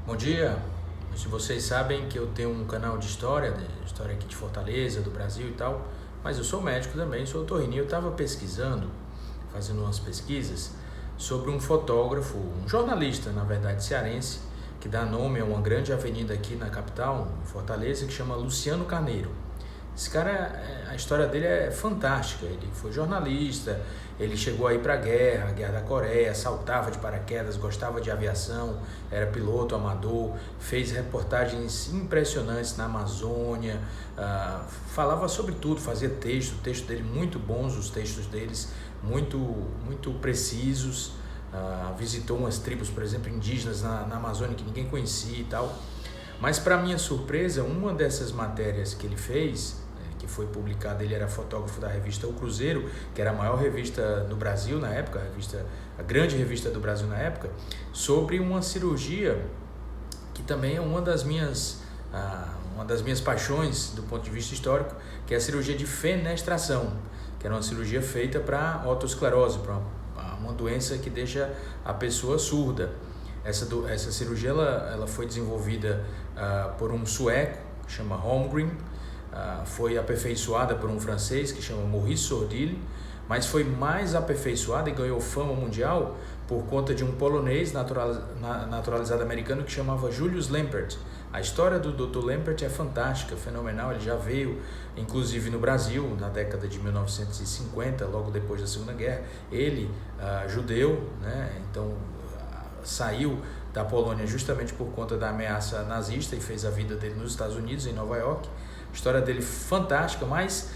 Bom dia. Se vocês sabem que eu tenho um canal de história aqui de Fortaleza, do Brasil e tal, mas eu sou médico também, sou otorrino. Eu estava pesquisando, fazendo umas pesquisas sobre um fotógrafo, um jornalista, na verdade, cearense, que dá nome a uma grande avenida aqui na capital, em Fortaleza, que chama Luciano Carneiro. Esse cara, a história dele é fantástica. Ele foi jornalista, ele chegou aí para a Guerra da Coreia, saltava de paraquedas, gostava de aviação, era piloto amador, fez reportagens impressionantes na Amazônia, falava sobre tudo, fazia texto dele muito bons, os textos deles muito precisos. Visitou umas tribos, por exemplo, indígenas na Amazônia que ninguém conhecia e tal. Mas, para minha surpresa, uma dessas matérias que ele fez, que foi publicada, ele era fotógrafo da revista O Cruzeiro, que era a maior revista do Brasil na época, a grande revista do Brasil na época, sobre uma cirurgia que também é uma das minhas paixões do ponto de vista histórico, que é a cirurgia de fenestração, que era uma cirurgia feita para otosclerose, para uma doença que deixa a pessoa surda. Essa cirurgia ela foi desenvolvida por um sueco que chama Holmgren, foi aperfeiçoada por um francês que chama Maurice Sordilli, mas foi mais aperfeiçoada e ganhou fama mundial por conta de um polonês naturalizado americano que chamava Julius Lempert. A história do Dr. Lempert é fantástica, fenomenal. Ele já veio, inclusive, no Brasil na década de 1950, logo depois da Segunda Guerra. Ele, judeu, né? Então saiu da Polônia justamente por conta da ameaça nazista e fez a vida dele nos Estados Unidos, em Nova York. A história dele fantástica, mas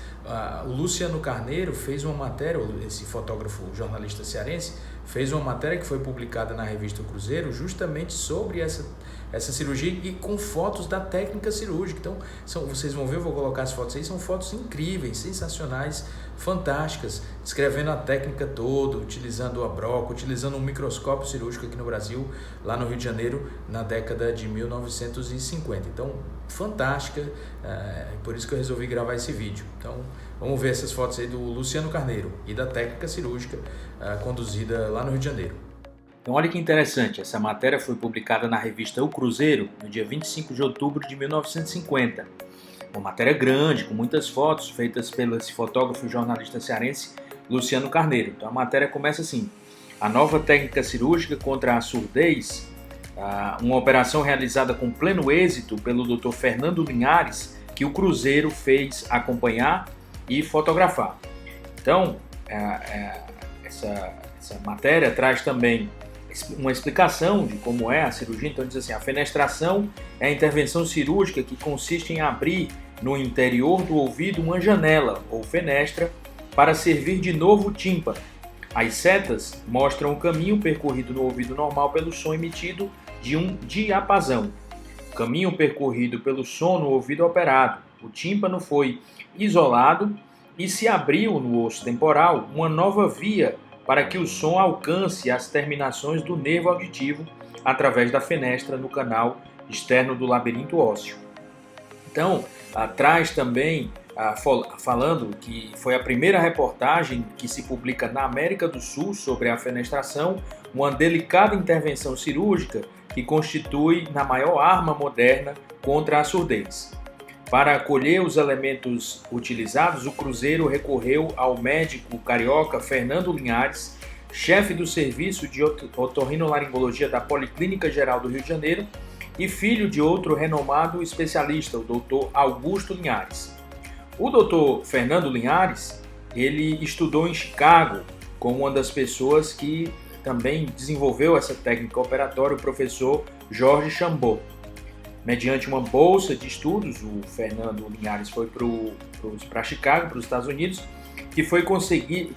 o Luciano Carneiro fez uma matéria, esse fotógrafo jornalista cearense, fez uma matéria que foi publicada na revista O Cruzeiro justamente sobre essa cirurgia e com fotos da técnica cirúrgica. Então, vocês vão ver, eu vou colocar as fotos aí, são fotos incríveis, sensacionais, fantásticas, descrevendo a técnica toda, utilizando a broca, utilizando um microscópio cirúrgico aqui no Brasil, lá no Rio de Janeiro, na década de 1950. Então, fantástica, por isso que eu resolvi gravar esse vídeo. Então, vamos ver essas fotos aí do Luciano Carneiro e da técnica cirúrgica conduzida lá no Rio de Janeiro. Então, olha que interessante, essa matéria foi publicada na revista O Cruzeiro no dia 25 de outubro de 1950. Uma matéria grande, com muitas fotos, feitas pelo esse fotógrafo e jornalista cearense Luciano Carneiro. Então a matéria começa assim: a nova técnica cirúrgica contra a surdez, uma operação realizada com pleno êxito pelo Dr. Fernando Linhares, que o Cruzeiro fez acompanhar e fotografar. Então, essa matéria traz também uma explicação de como é a cirurgia. Então diz assim: a fenestração é a intervenção cirúrgica que consiste em abrir no interior do ouvido uma janela ou fenestra para servir de novo tímpano. As setas mostram o caminho percorrido no ouvido normal pelo som emitido de um diapasão. O caminho percorrido pelo som no ouvido operado. O tímpano foi isolado e se abriu no osso temporal uma nova via para que o som alcance as terminações do nervo auditivo através da fenestra no canal externo do labirinto ósseo. Então, traz também, falando que foi a primeira reportagem que se publica na América do Sul sobre a fenestração, uma delicada intervenção cirúrgica que constitui na maior arma moderna contra a surdez. Para acolher os elementos utilizados, o Cruzeiro recorreu ao médico carioca Fernando Linhares, chefe do serviço de otorrinolaringologia da Policlínica Geral do Rio de Janeiro e filho de outro renomado especialista, o Dr. Augusto Linhares. O Dr. Fernando Linhares, ele estudou em Chicago com uma das pessoas que também desenvolveu essa técnica operatória, o professor Jorge Chambot. Mediante uma bolsa de estudos, o Fernando Linhares foi para Chicago, para os Estados Unidos, que foi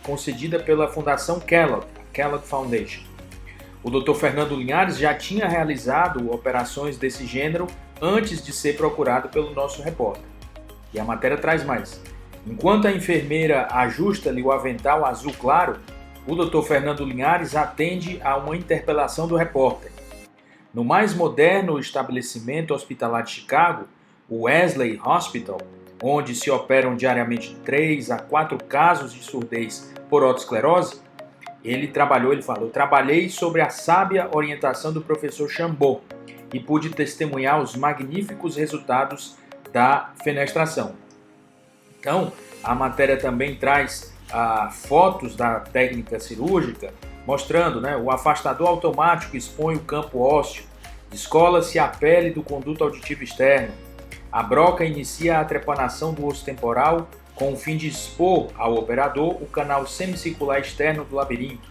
concedida pela Fundação Kellogg, a Kellogg Foundation. O Dr. Fernando Linhares já tinha realizado operações desse gênero antes de ser procurado pelo nosso repórter. E a matéria traz mais. Enquanto a enfermeira ajusta-lhe o avental azul claro, o Dr. Fernando Linhares atende a uma interpelação do repórter. No mais moderno estabelecimento hospitalar de Chicago, o Wesley Hospital, onde se operam diariamente 3 a 4 casos de surdez por otosclerose, ele falou: trabalhei sobre a sábia orientação do professor Chambot e pude testemunhar os magníficos resultados da fenestração. Então, a matéria também traz fotos da técnica cirúrgica, mostrando, né, o afastador automático expõe o campo ósseo, descola-se a pele do conduto auditivo externo, a broca inicia a trepanação do osso temporal com o fim de expor ao operador o canal semicircular externo do labirinto.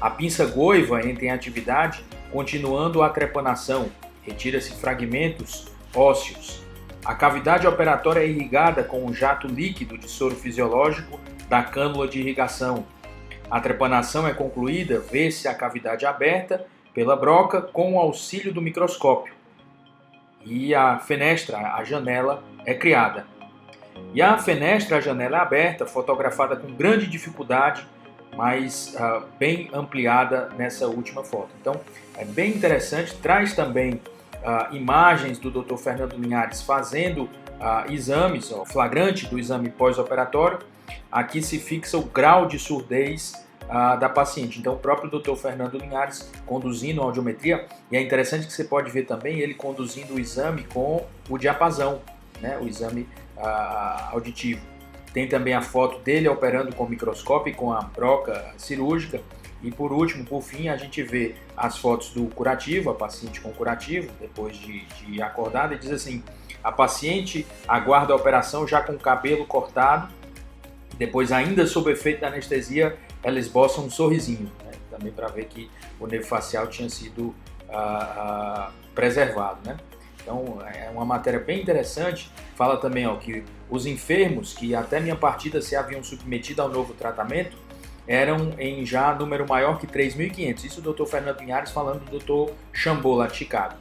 A pinça goiva entra em atividade, continuando a trepanação, retira-se fragmentos ósseos. A cavidade operatória é irrigada com um jato líquido de soro fisiológico da cânula de irrigação. A trepanação é concluída, vê-se a cavidade aberta pela broca com o auxílio do microscópio. E a fenestra, a janela, é criada. E a fenestra, a janela é aberta, fotografada com grande dificuldade, mas bem ampliada nessa última foto. Então, é bem interessante, traz também imagens do Dr. Fernando Linhares fazendo exames, flagrante do exame pós-operatório. Aqui se fixa o grau de surdez da paciente. Então, o próprio Dr. Fernando Linhares conduzindo a audiometria, e é interessante que você pode ver também ele conduzindo o exame com o diapasão, né, o exame auditivo. Tem também a foto dele operando com microscópio e com a broca cirúrgica. E por último, por fim, a gente vê as fotos do curativo, a paciente com curativo, depois de acordada, e diz assim: a paciente aguarda a operação já com o cabelo cortado, depois ainda sob efeito da anestesia, ela esboça um sorrisinho, né? Também para ver que o nervo facial tinha sido preservado, né? Então é uma matéria bem interessante. Fala também que os enfermos que até minha partida se haviam submetido ao novo tratamento eram em já número maior que 3.500. Isso o Dr. Fernando Linhares falando do Dr. Chambot lá de Chicago.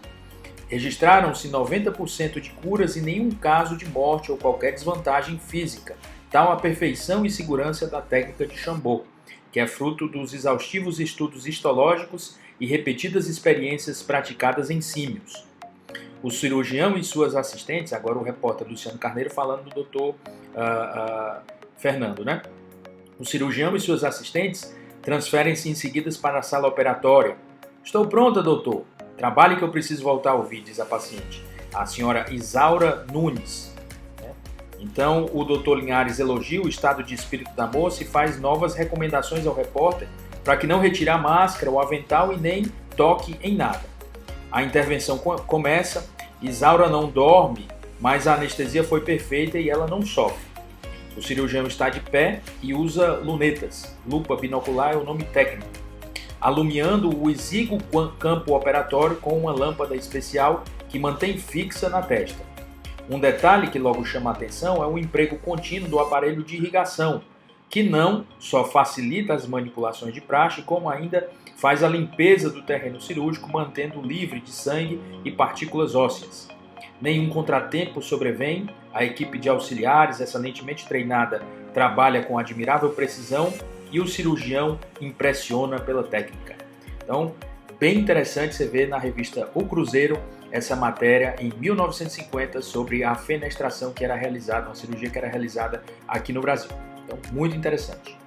Registraram-se 90% de curas e nenhum caso de morte ou qualquer desvantagem física. Tal a perfeição e segurança da técnica de Chambot, que é fruto dos exaustivos estudos histológicos e repetidas experiências praticadas em símios. O cirurgião e suas assistentes, agora o repórter Luciano Carneiro falando do Dr. Fernando, né? O cirurgião e suas assistentes transferem-se em seguida para a sala operatória. Estou pronta, doutor. Trabalhe que eu preciso voltar a ouvir, diz a paciente. A senhora Isaura Nunes. Então, o doutor Linhares elogia o estado de espírito da moça e faz novas recomendações ao repórter para que não retire a máscara, o avental e nem toque em nada. A intervenção começa, Isaura não dorme, mas a anestesia foi perfeita e ela não sofre. O cirurgião está de pé e usa lunetas, lupa binocular é o nome técnico, alumiando o exíguo campo operatório com uma lâmpada especial que mantém fixa na testa. Um detalhe que logo chama a atenção é o emprego contínuo do aparelho de irrigação, que não só facilita as manipulações de praxe, como ainda faz a limpeza do terreno cirúrgico, mantendo livre de sangue e partículas ósseas. Nenhum contratempo sobrevém, a equipe de auxiliares, excelentemente treinada, trabalha com admirável precisão e o cirurgião impressiona pela técnica. Então, bem interessante você ver na revista O Cruzeiro essa matéria em 1950 sobre a fenestração que era realizada, uma cirurgia que era realizada aqui no Brasil. Então, muito interessante.